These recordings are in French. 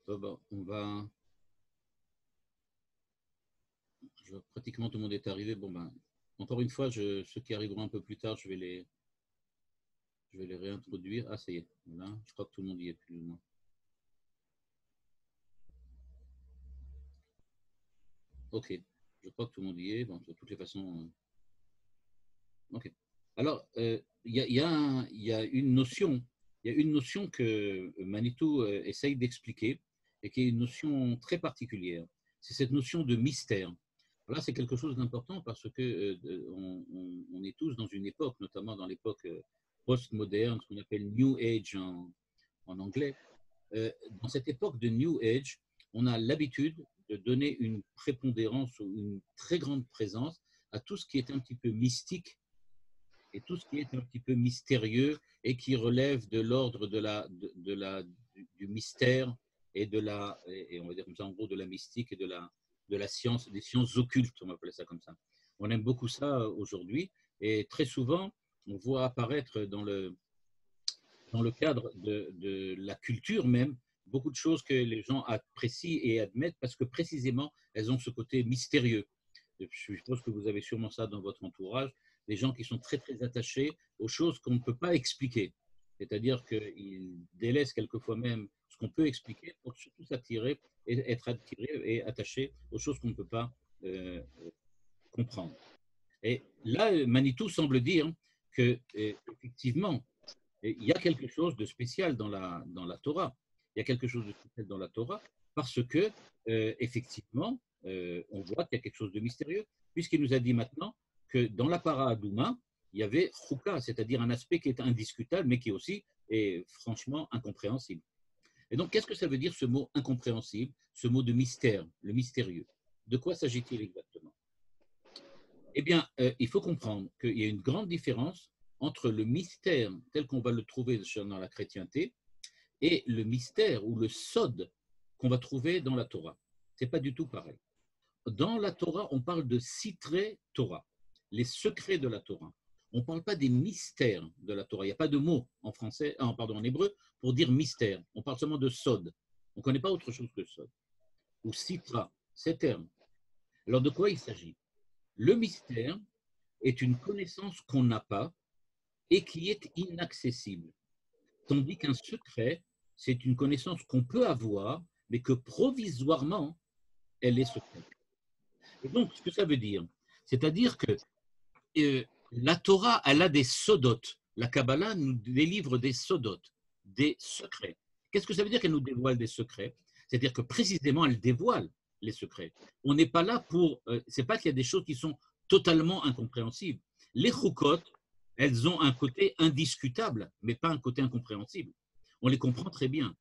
On va. Pratiquement tout le monde est arrivé. Bon, ben, encore une fois, ceux qui arriveront un peu plus tard, je vais les réintroduire. Ah, ça y est. Voilà. Je crois que tout le monde y est plus ou moins. Ok. Je crois que tout le monde y est. Bon, de toutes les façons. Ok. Alors, il y a une notion. Il y a une notion que Manitou essaye d'expliquer et qui est une notion très particulière. C'est cette notion de mystère. Là, c'est quelque chose d'important parce que on est tous dans une époque, notamment dans l'époque post-moderne, ce qu'on appelle New Age en anglais. Dans cette époque de New Age, on a l'habitude de donner une prépondérance ou une très grande présence à tout ce qui est un petit peu mystique et tout ce qui est un petit peu mystérieux et qui relève de l'ordre du mystère et et on va dire comme ça en gros de la mystique et de la science, des sciences occultes, on va appeler ça comme ça. On aime beaucoup ça aujourd'hui et très souvent on voit apparaître dans le cadre de la culture même beaucoup de choses que les gens apprécient et admettent parce que précisément elles ont ce côté mystérieux. Je suppose que vous avez sûrement ça dans votre entourage, des gens qui sont très très attachés aux choses qu'on ne peut pas expliquer. C'est-à-dire qu'ils délaissent quelquefois même ce qu'on peut expliquer pour surtout s'attirer et être attirés et attachés aux choses qu'on ne peut pas euh, comprendre. Et là, Manitou semble dire que effectivement, il y a quelque chose de spécial dans la Torah. Il y a quelque chose de spécial dans la Torah parce que, effectivement, on voit qu'il y a quelque chose de mystérieux, puisqu'il nous a dit maintenant que dans la para Adouma, il y avait chouka, c'est-à-dire un aspect qui est indiscutable, mais qui aussi est franchement incompréhensible. Et donc, qu'est-ce que ça veut dire ce mot incompréhensible, ce mot de mystère, le mystérieux? De quoi s'agit-il exactement? Eh bien, il faut comprendre qu'il y a une grande différence entre le mystère tel qu'on va le trouver dans la chrétienté et le mystère ou le sod qu'on va trouver dans la Torah. Ce n'est pas du tout pareil. Dans la Torah, on parle de sitré Torah, les secrets de la Torah. On ne parle pas des mystères de la Torah. Il n'y a pas de mot en français, pardon, en hébreu pour dire mystère. On parle seulement de sod. On ne connaît pas autre chose que sod. Ou sitra, ces termes. Alors de quoi il s'agit? Le mystère est une connaissance qu'on n'a pas et qui est inaccessible. Tandis qu'un secret, c'est une connaissance qu'on peut avoir, mais que provisoirement, elle est secrète. Et donc, ce que ça veut dire, c'est-à-dire que la Torah, elle a des sodotes. La Kabbalah nous délivre des sodotes, des secrets. Qu'est-ce que ça veut dire qu'elle nous dévoile des secrets? C'est-à-dire que précisément, elle dévoile les secrets. On n'est pas là pour... c'est pas qu'il y a des choses qui sont totalement incompréhensibles. Les choukot, elles ont un côté indiscutable, mais pas un côté incompréhensible. On les comprend très bien.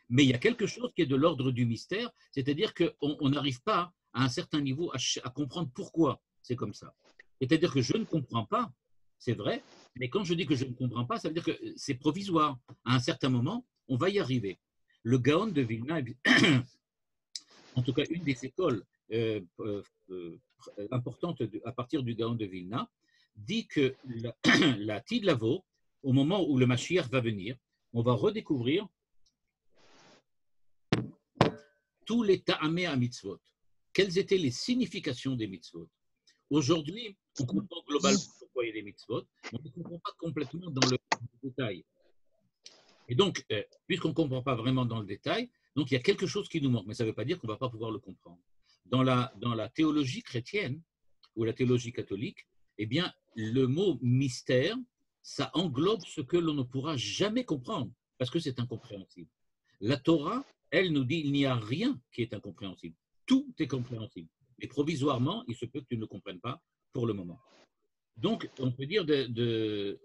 Mais il y a quelque chose qui est de l'ordre du mystère, c'est-à-dire qu'on n'arrive pas à un certain niveau à comprendre pourquoi c'est comme ça. C'est-à-dire que je ne comprends pas, c'est vrai, mais quand je dis que je ne comprends pas, ça veut dire que c'est provisoire. À un certain moment, on va y arriver. Le Gaon de Vilna, en tout cas une des écoles importantes à partir du Gaon de Vilna, dit que la Tidlavo, au moment où le Mashiach va venir, on va redécouvrir tous les ta'amé à mitzvot. Quelles étaient les significations des mitzvot? Aujourd'hui, on comprend globalement pourquoi il y a des mitzvot, mais on ne comprend pas complètement dans le détail. Et donc, puisqu'on ne comprend pas vraiment dans le détail, donc il y a quelque chose qui nous manque, mais ça ne veut pas dire qu'on ne va pas pouvoir le comprendre. Dans la théologie chrétienne ou la théologie catholique, eh bien, le mot mystère, ça englobe ce que l'on ne pourra jamais comprendre, parce que c'est incompréhensible. La Torah, elle nous dit il n'y a rien qui est incompréhensible. Tout est compréhensible. Et provisoirement, il se peut que tu ne le comprennes pas pour le moment. Donc, on peut dire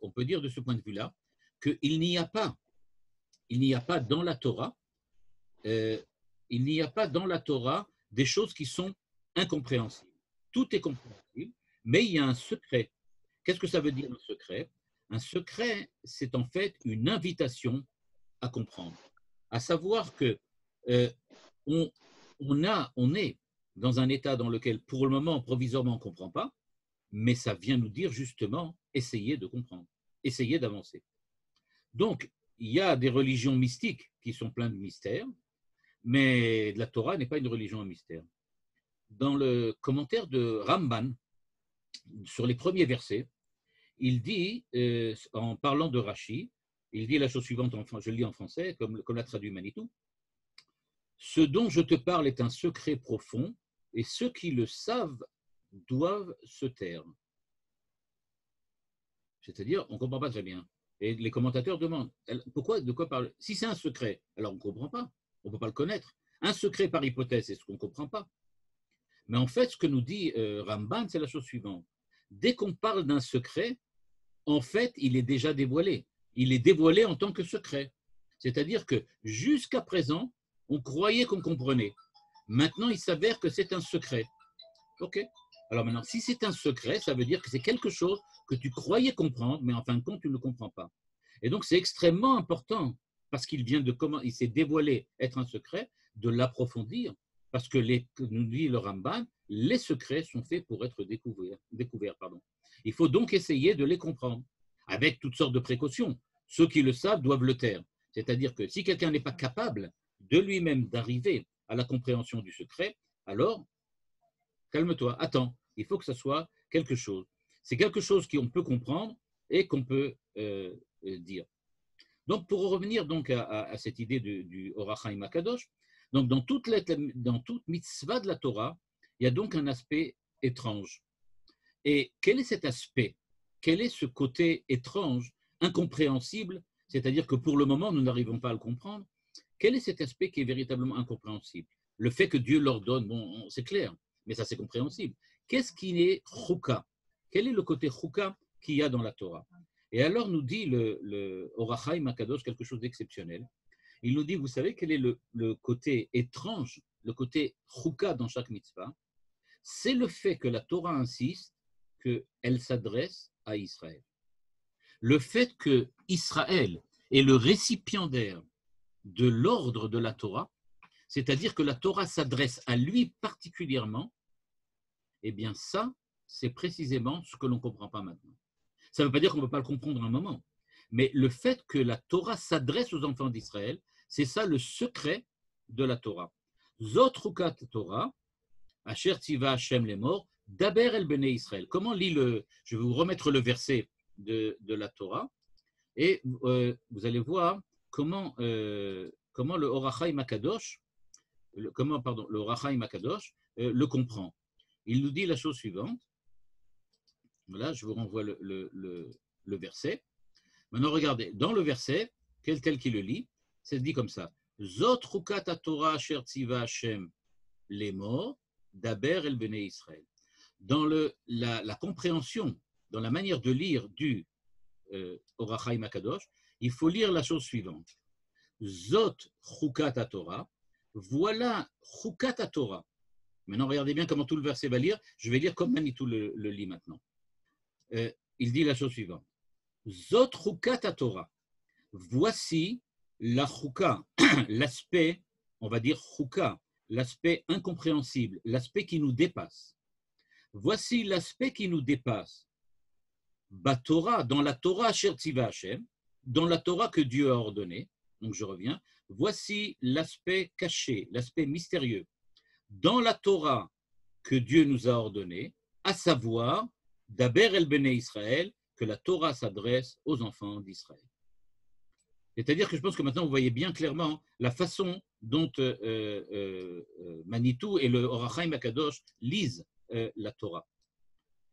on peut dire de ce point de vue-là qu'il n'y a pas dans la Torah, il n'y a pas dans la Torah des choses qui sont incompréhensibles. Tout est compréhensible, mais il y a un secret. Qu'est-ce que ça veut dire un secret? Un secret, c'est en fait une invitation à comprendre. À savoir que on est dans un état dans lequel, pour le moment, provisoirement, on ne comprend pas, mais ça vient nous dire justement, essayez de comprendre, essayez d'avancer. Donc, il y a des religions mystiques qui sont pleines de mystères, mais la Torah n'est pas une religion à mystère. Dans le commentaire de Ramban, sur les premiers versets, il dit, en parlant de Rashi, il dit la chose suivante, je le lis en français, comme l'a traduit Manitou. Ce dont je te parle est un secret profond, et ceux qui le savent doivent se taire. C'est-à-dire, on ne comprend pas très bien. Et les commentateurs demandent, pourquoi, de quoi parle? Si c'est un secret, alors on ne comprend pas, on ne peut pas le connaître. Un secret par hypothèse, c'est ce qu'on ne comprend pas. Mais en fait, ce que nous dit Ramban, c'est la chose suivante. Dès qu'on parle d'un secret, en fait, il est déjà dévoilé. Il est dévoilé en tant que secret. C'est-à-dire que jusqu'à présent, on croyait qu'on comprenait. Maintenant, il s'avère que c'est un secret. OK. Alors maintenant, si c'est un secret, ça veut dire que c'est quelque chose que tu croyais comprendre, mais en fin de compte, tu ne le comprends pas. Et donc, c'est extrêmement important, parce qu'il vient de comment il s'est dévoilé être un secret, de l'approfondir, parce que nous dit le Ramban, les secrets sont faits pour être découverts. Il faut donc essayer de les comprendre, avec toutes sortes de précautions. Ceux qui le savent doivent le taire. C'est-à-dire que si quelqu'un n'est pas capable de lui-même d'arriver à la compréhension du secret, alors calme-toi, attends, il faut que ça soit quelque chose. C'est quelque chose qu'on peut comprendre et qu'on peut dire. Donc, pour revenir donc à cette idée du Or HaChaim HaKadosh, donc dans toute mitzvah de la Torah, il y a donc un aspect étrange. Et quel est cet aspect? Quel est ce côté étrange, incompréhensible? C'est-à-dire que pour le moment, nous n'arrivons pas à le comprendre. Quel est cet aspect qui est véritablement incompréhensible? Le fait que Dieu l'ordonne, bon, c'est clair, mais ça c'est compréhensible. Qu'est-ce qui est chouka? Quel est le côté chouka qu'il y a dans la Torah? Et alors nous dit le Or HaChaim HaKadosh quelque chose d'exceptionnel. Il nous dit, vous savez quel est le côté étrange, le côté chouka dans chaque mitzvah? C'est le fait que la Torah insiste qu'elle s'adresse à Israël. Le fait que Israël est le récipiendaire de l'ordre de la Torah, c'est-à-dire que la Torah s'adresse à lui particulièrement, eh bien ça, c'est précisément ce que l'on ne comprend pas maintenant. Ça ne veut pas dire qu'on ne peut pas le comprendre à un moment, mais le fait que la Torah s'adresse aux enfants d'Israël, c'est ça le secret de la Torah. Zot chukat Torah, Asher tiva Hashem les morts, Daber el bnei Israël. Comment lit je vais vous remettre le verset de la Torah, et vous allez voir comment le Or HaChaim HaKadosh, le Or HaChaim HaKadosh le comprend. Il nous dit la chose suivante. Voilà, je vous renvoie le verset. Maintenant, regardez, dans le verset, tel qu'il le lit, c'est dit comme ça. Zot chukat Torah asher tziva Hashem les morts, Daber el bnei Israël. Dans la compréhension, dans la manière de lire du Or HaChaim HaKadosh, il faut lire la chose suivante. Zot chukat Torah, voilà chukat Torah. Maintenant, regardez bien comment tout le verset va lire. Je vais lire comme Manitou le lit maintenant. Il dit la chose suivante. Zot chukat Torah. Voici la chouka, l'aspect, on va dire chouka, l'aspect incompréhensible, l'aspect qui nous dépasse. Voici l'aspect qui nous dépasse. Torah, dans la Torah Asher Tziva Hashem, dans la Torah que Dieu a ordonnée, donc je reviens, voici l'aspect caché, l'aspect mystérieux. Dans la Torah que Dieu nous a ordonnée, à savoir, Daber el bnei Israël, que la Torah s'adresse aux enfants d'Israël. C'est-à-dire que je pense que maintenant vous voyez bien clairement la façon dont Manitou et le Or HaChaim HaKadosh lisent la Torah.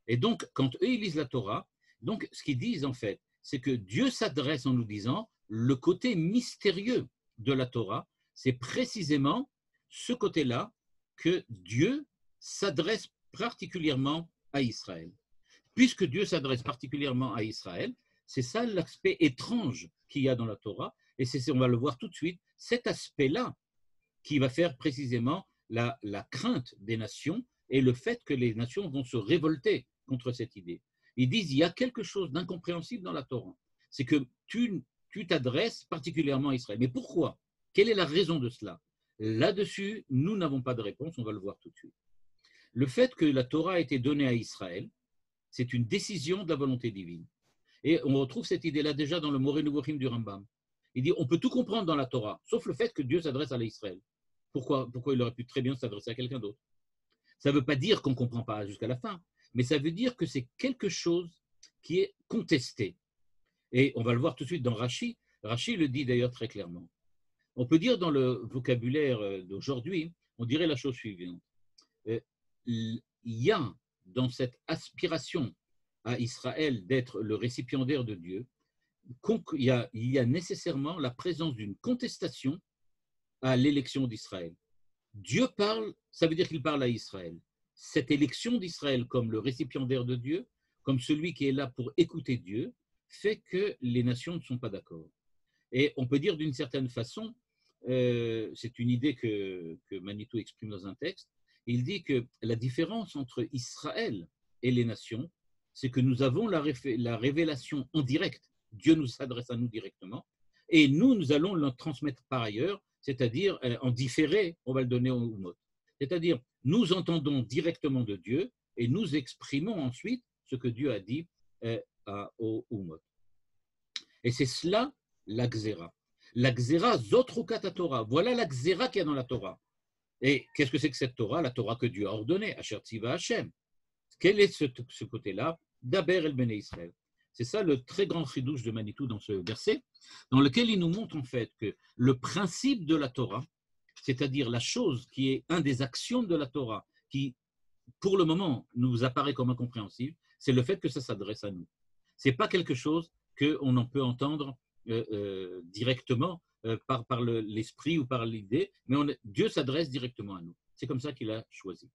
Et donc, quand eux ils lisent la Torah, donc ce qu'ils disent en fait, c'est que Dieu s'adresse en nous disant le côté mystérieux de la Torah, c'est précisément ce côté-là que Dieu s'adresse particulièrement à Israël. Puisque Dieu s'adresse particulièrement à Israël, c'est ça l'aspect étrange qu'il y a dans la Torah, et on va le voir tout de suite, cet aspect-là qui va faire précisément la crainte des nations et le fait que les nations vont se révolter contre cette idée. Ils disent, il y a quelque chose d'incompréhensible dans la Torah, c'est que tu t'adresses particulièrement à Israël. Mais pourquoi? Quelle est la raison de cela? Là-dessus, nous n'avons pas de réponse, on va le voir tout de suite. Le fait que la Torah a été donnée à Israël, c'est une décision de la volonté divine. Et on retrouve cette idée-là déjà dans le Moreh Nevuchim du Rambam. Il dit, on peut tout comprendre dans la Torah, sauf le fait que Dieu s'adresse à l'Israël. pourquoi il aurait pu très bien s'adresser à quelqu'un d'autre? Ça ne veut pas dire qu'on ne comprend pas jusqu'à la fin, mais ça veut dire que c'est quelque chose qui est contesté. Et on va le voir tout de suite dans Rachi. Rachi le dit d'ailleurs très clairement. On peut dire dans le vocabulaire d'aujourd'hui, on dirait la chose suivante. Il y a dans cette aspiration à Israël d'être le récipiendaire de Dieu, il y a nécessairement la présence d'une contestation à l'élection d'Israël. Dieu parle, ça veut dire qu'il parle à Israël. Cette élection d'Israël comme le récipiendaire de Dieu, comme celui qui est là pour écouter Dieu, fait que les nations ne sont pas d'accord. Et on peut dire d'une certaine façon, c'est une idée que Manitou exprime dans un texte, il dit que la différence entre Israël et les nations, c'est que nous avons la révélation en direct, Dieu nous s'adresse à nous directement, et nous allons le transmettre par ailleurs, c'est-à-dire en différé, on va le donner au mot. C'est-à-dire, nous entendons directement de Dieu et nous exprimons ensuite ce que Dieu a dit au mot. Et c'est cela la Xéra. La Xéra, Zotrukat Torah. Voilà la Xéra qu'il y a dans la Torah. Et qu'est-ce que c'est que cette Torah? La Torah que Dieu a ordonnée, Asher Tziva Hashem. Quel est ce côté-là? Daber el Bnei Israël. C'est ça le très grand chidouche de Manitou dans ce verset, dans lequel il nous montre en fait que le principe de la Torah, c'est-à-dire la chose qui est un des axiomes de la Torah, qui pour le moment nous apparaît comme incompréhensible, c'est le fait que ça s'adresse à nous. Ce n'est pas quelque chose qu'on en peut entendre directement par l'esprit ou par l'idée, mais Dieu s'adresse directement à nous. C'est comme ça qu'il a choisi.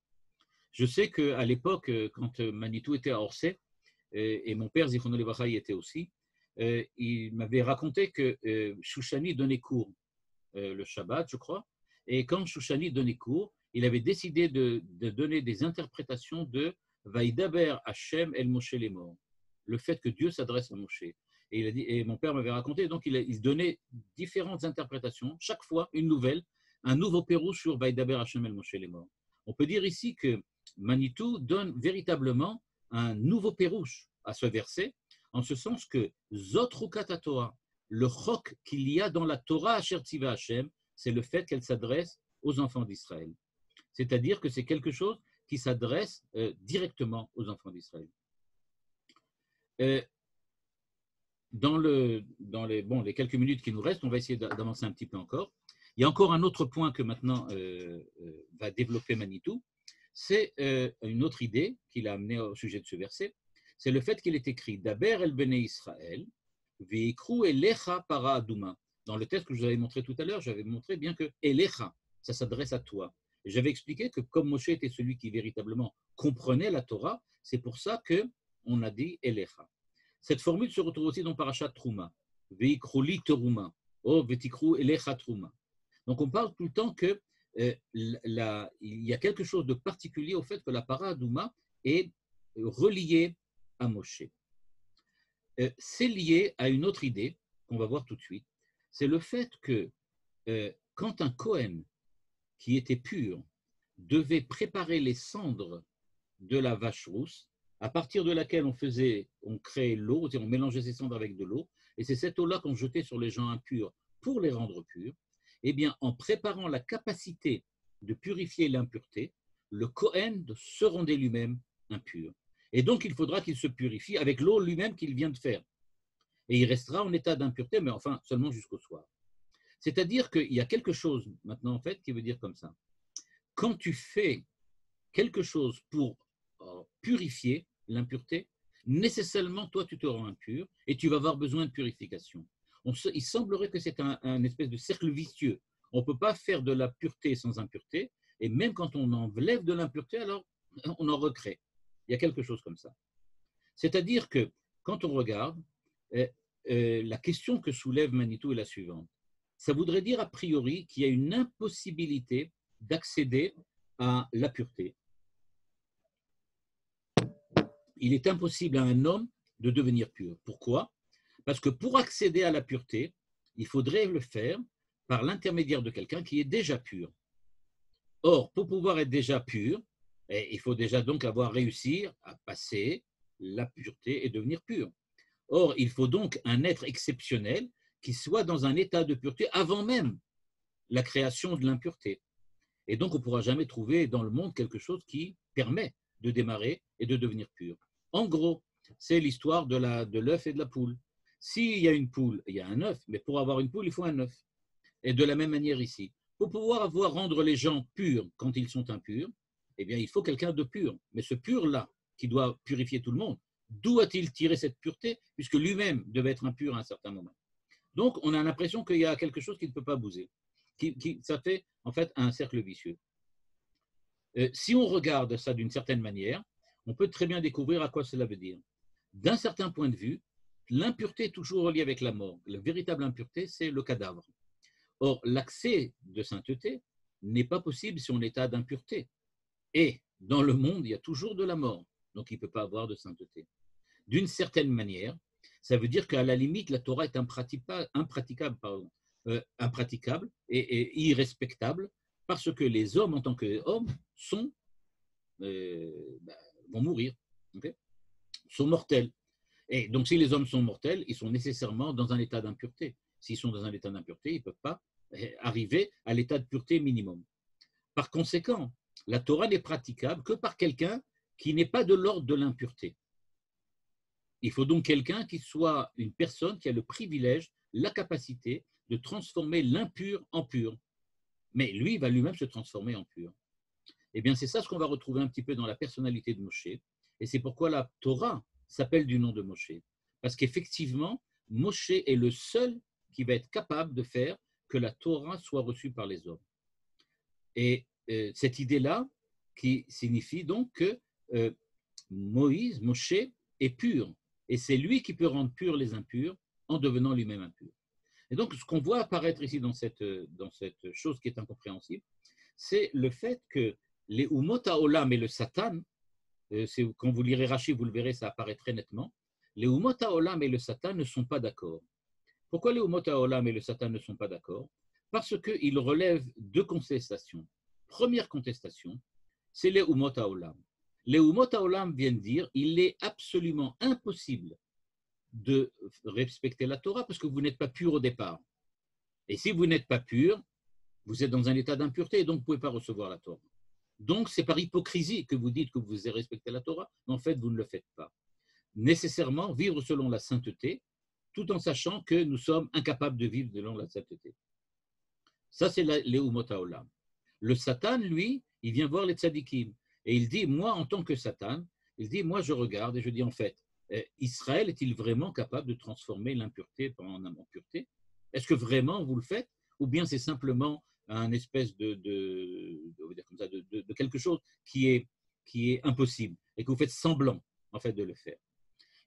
Je sais qu'à l'époque, quand Manitou était à Orsay, et mon père, Zichrono Levacha, y était aussi, il m'avait raconté que Shoushani donnait cours le Shabbat, je crois, et quand Shoushani donnait cours, il avait décidé de donner des interprétations de Vaïdaber Hashem El Moshe les morts, le fait que Dieu s'adresse à Moshe. Et, il a dit, et mon père m'avait raconté, donc il donnait différentes interprétations, chaque fois une nouvelle, un nouveau pérou sur Vaïdaber Hashem El Moshe les morts. On peut dire ici que Manitou donne véritablement un nouveau pérouche à ce verset, en ce sens que Zotrukat Torah, le chok qu'il y a dans la Torah Asher Tziva Hashem, c'est le fait qu'elle s'adresse aux enfants d'Israël. C'est-à-dire que c'est quelque chose qui s'adresse directement aux enfants d'Israël. Dans les quelques minutes qui nous restent, on va essayer d'avancer un petit peu encore. Il y a encore un autre point que maintenant va développer Manitou, c'est une autre idée qu'il a amenée au sujet de ce verset, c'est le fait qu'il est écrit Daber el Bnei Israël, veikru elecha para aduma. Dans le texte que je vous avais montré tout à l'heure, j'avais montré bien que elecha, ça s'adresse à toi. J'avais expliqué que comme Moshe était celui qui véritablement comprenait la Torah, c'est pour ça qu'on a dit elecha. Cette formule se retrouve aussi dans Parashat Trouma, veikru li teruma, o vetikru elecha trouma. Donc on parle tout le temps que il y a quelque chose de particulier au fait que la Paradouma est reliée à Moshe. C'est lié à une autre idée qu'on va voir tout de suite, c'est le fait que quand un Kohen qui était pur devait préparer les cendres de la vache rousse, à partir de laquelle on créait l'eau, on mélangeait ces cendres avec de l'eau, et c'est cette eau-là qu'on jetait sur les gens impurs pour les rendre purs. Eh bien, en préparant la capacité de purifier l'impureté, le Kohen se rendait lui-même impur. Et donc, il faudra qu'il se purifie avec l'eau lui-même qu'il vient de faire. Et il restera en état d'impureté, mais enfin, seulement jusqu'au soir. C'est-à-dire qu'il y a quelque chose, maintenant, en fait, qui veut dire comme ça. Quand tu fais quelque chose pour purifier l'impureté, nécessairement, toi, tu te rends impur et tu vas avoir besoin de purification. Il semblerait que c'est un espèce de cercle vicieux. On ne peut pas faire de la pureté sans impureté, et même quand on enlève de l'impureté, alors on en recrée. Il y a quelque chose comme ça. C'est-à-dire que quand on regarde, la question que soulève Manitou est la suivante. Ça voudrait dire a priori qu'il y a une impossibilité d'accéder à la pureté. Il est impossible à un homme de devenir pur. Pourquoi ? Parce que pour accéder à la pureté, il faudrait le faire par l'intermédiaire de quelqu'un qui est déjà pur. Or, pour pouvoir être déjà pur, il faut déjà donc avoir réussi à passer la pureté et devenir pur. Or, il faut donc un être exceptionnel qui soit dans un état de pureté avant même la création de l'impureté. Et donc, on ne pourra jamais trouver dans le monde quelque chose qui permet de démarrer et de devenir pur. En gros, c'est l'histoire de l'œuf et de la poule. S'il y a une poule, il y a un œuf, mais pour avoir une poule, il faut un œuf. Et de la même manière ici. Pour pouvoir rendre les gens purs quand ils sont impurs, eh bien, il faut quelqu'un de pur. Mais ce pur-là, qui doit purifier tout le monde, d'où a-t-il tiré cette pureté, puisque lui-même devait être impur à un certain moment. Donc, on a l'impression qu'il y a quelque chose qui ne peut pas bouger. Ça fait en fait un cercle vicieux. Si on regarde ça d'une certaine manière, on peut très bien découvrir à quoi cela veut dire. D'un certain point de vue, l'impureté est toujours reliée avec la mort. La véritable impureté, c'est le cadavre. Or, l'accès de sainteté n'est pas possible si on est en état d'impureté. Et dans le monde, il y a toujours de la mort. Donc, il ne peut pas avoir de sainteté. D'une certaine manière, ça veut dire qu'à la limite, la Torah est impraticable et irrespectable parce que les hommes, en tant qu'hommes, vont mourir, okay, sont mortels. Et donc, si les hommes sont mortels, ils sont nécessairement dans un état d'impureté. S'ils sont dans un état d'impureté, ils ne peuvent pas arriver à l'état de pureté minimum. Par conséquent, la Torah n'est praticable que par quelqu'un qui n'est pas de l'ordre de l'impureté. Il faut donc quelqu'un qui soit une personne qui a le privilège, la capacité de transformer l'impur en pur. Mais lui va lui-même se transformer en pur. Eh bien, c'est ça ce qu'on va retrouver un petit peu dans la personnalité de Moshe. Et c'est pourquoi la Torah s'appelle du nom de Moshe. Parce qu'effectivement, Moshe est le seul qui va être capable de faire que la Torah soit reçue par les hommes. Et cette idée-là, qui signifie donc que Moshe, est pur. Et c'est lui qui peut rendre purs les impurs en devenant lui-même impur. Et donc, ce qu'on voit apparaître ici dans cette chose qui est incompréhensible, c'est le fait que les Umot HaOlam et le Satan, quand vous lirez Rashi, vous le verrez, ça apparaît très nettement, les Umot HaOlam et le Satan ne sont pas d'accord. Pourquoi les Umot HaOlam et le Satan ne sont pas d'accord? Parce qu'ils relèvent deux contestations. Première contestation, c'est les Umot HaOlam. Les Umot HaOlam viennent dire il est absolument impossible de respecter la Torah parce que vous n'êtes pas pur au départ. Et si vous n'êtes pas pur, vous êtes dans un état d'impureté et donc vous ne pouvez pas recevoir la Torah. Donc c'est par hypocrisie que vous dites que vous avez respecté la Torah, mais en fait vous ne le faites pas. Nécessairement vivre selon la sainteté, tout en sachant que nous sommes incapables de vivre selon la sainteté. Ça c'est les Umot HaOlam. Le Satan, lui, il vient voir les tzadikim et il dit, moi en tant que Satan, il dit, moi je regarde et je dis en fait, Israël est-il vraiment capable de transformer l'impureté en pureté? Est-ce que vraiment vous le faites? Ou bien c'est simplement un espèce de quelque chose qui est impossible et que vous faites semblant en fait de le faire?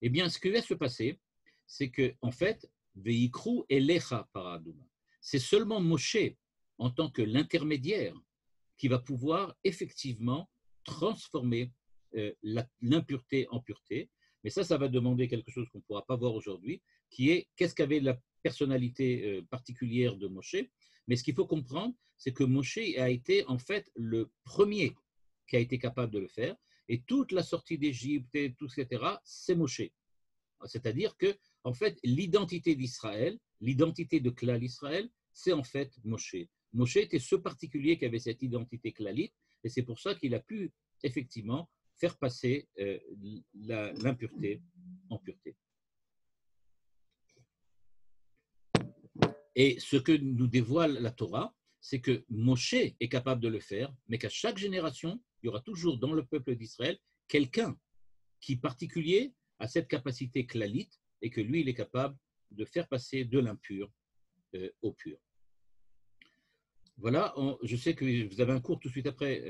Eh bien, ce qui va se passer, c'est que en fait, Veikru Elecha Paraduma, c'est seulement Moshe en tant que l'intermédiaire qui va pouvoir effectivement transformer l'impureté en pureté. Mais ça va demander quelque chose qu'on ne pourra pas voir aujourd'hui, qui est qu'est-ce qu'avait la personnalité particulière de Moshe. Mais ce qu'il faut comprendre, c'est que Moshe a été en fait le premier qui a été capable de le faire. Et toute la sortie d'Égypte, et tout, etc., c'est Moshe. C'est-à-dire que, en fait, l'identité d'Israël, l'identité de Klal Israël, c'est en fait Moshe. Moshe était ce particulier qui avait cette identité klalite, et c'est pour ça qu'il a pu effectivement faire passer l'impureté en pureté. Et ce que nous dévoile la Torah, c'est que Moshe est capable de le faire, mais qu'à chaque génération, il y aura toujours dans le peuple d'Israël quelqu'un qui, particulier, a cette capacité klalite, et que lui, il est capable de faire passer de l'impur au pur. Voilà, je sais que vous avez un cours tout de suite après.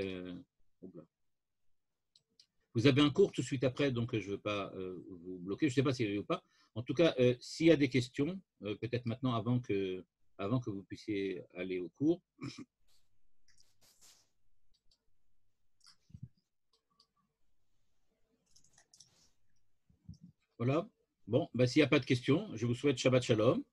Vous avez un cours tout de suite après, donc je ne veux pas vous bloquer. Je ne sais pas s'il y a ou pas. En tout cas, s'il y a des questions, peut-être maintenant avant que vous puissiez aller au cours. Voilà. Bon, ben, s'il n'y a pas de questions, je vous souhaite Shabbat Shalom.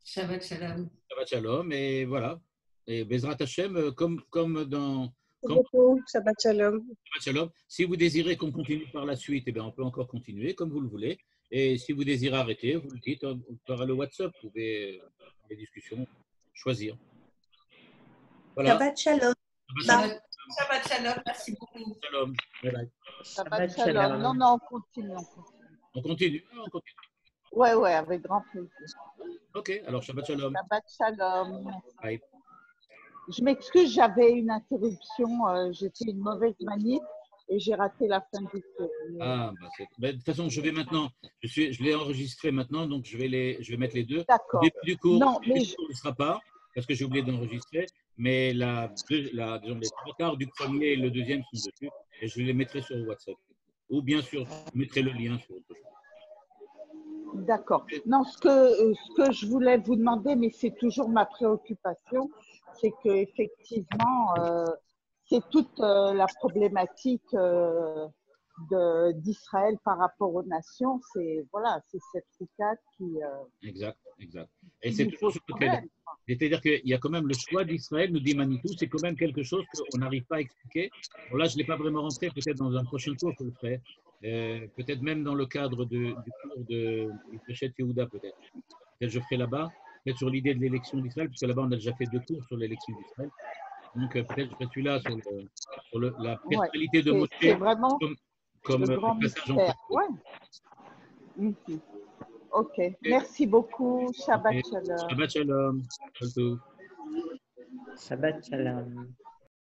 Shabbat Shalom. Shabbat Shalom, et voilà. Et Bezrat Hashem, comme dans... Shabbat Shalom. Shabbat Shalom. Si vous désirez qu'on continue par la suite, eh bien, on peut encore continuer comme vous le voulez. Et si vous désirez arrêter, vous le dites par le WhatsApp. Vous pouvez, dans les discussions, choisir. Voilà. Shabbat Shalom. Shabbat, Shabbat Shalom, merci beaucoup. Shalom. Bye bye. Shabbat Shalom. Non, non, on continue. On continue. On continue. Ouais, ouais, avec grand plaisir. Ok, alors Shabbat Shalom. Shabbat Shalom. Bye. Je m'excuse, j'avais une interruption. J'ai fait une mauvaise manip et j'ai raté la fin du cours. Ah, de toute façon, je vais maintenant, je l'ai enregistré maintenant, donc je vais mettre les deux. D'accord. Au début du cours, Non, mais il ne sera pas, parce que j'ai oublié d'enregistrer, mais disons, les trois quarts du premier et le deuxième sont dessus, et je les mettrai sur WhatsApp. Ou bien sûr, je mettrai le lien sur autre chose. D'accord. Non, ce que je voulais vous demander, mais c'est toujours ma préoccupation, c'est qu'effectivement, c'est toute la problématique d'Israël par rapport aux nations. C'est cette ricade qui. Exact. Et c'est toujours ce côté-là. C'est-à-dire qu'il y a quand même le choix d'Israël, nous dit Manitou, c'est quand même quelque chose qu'on n'arrive pas à expliquer. Bon, là, je ne l'ai pas vraiment rentré, peut-être dans un prochain cours, je le ferai. Peut-être même dans le cadre du cours de Pêchet Yehuda, peut-être. Peut-être je ferai là-bas, peut-être sur l'idée de l'élection d'Israël, puisque là-bas, on a déjà fait 2 cours sur l'élection d'Israël. Donc, peut-être je ferai celui-là sur la personnalité de Moshe comme le grand passage en mystère. place. Ouais. Ok, merci beaucoup. Shabbat Shalom. Shabbat Shalom. Shabbat Shalom.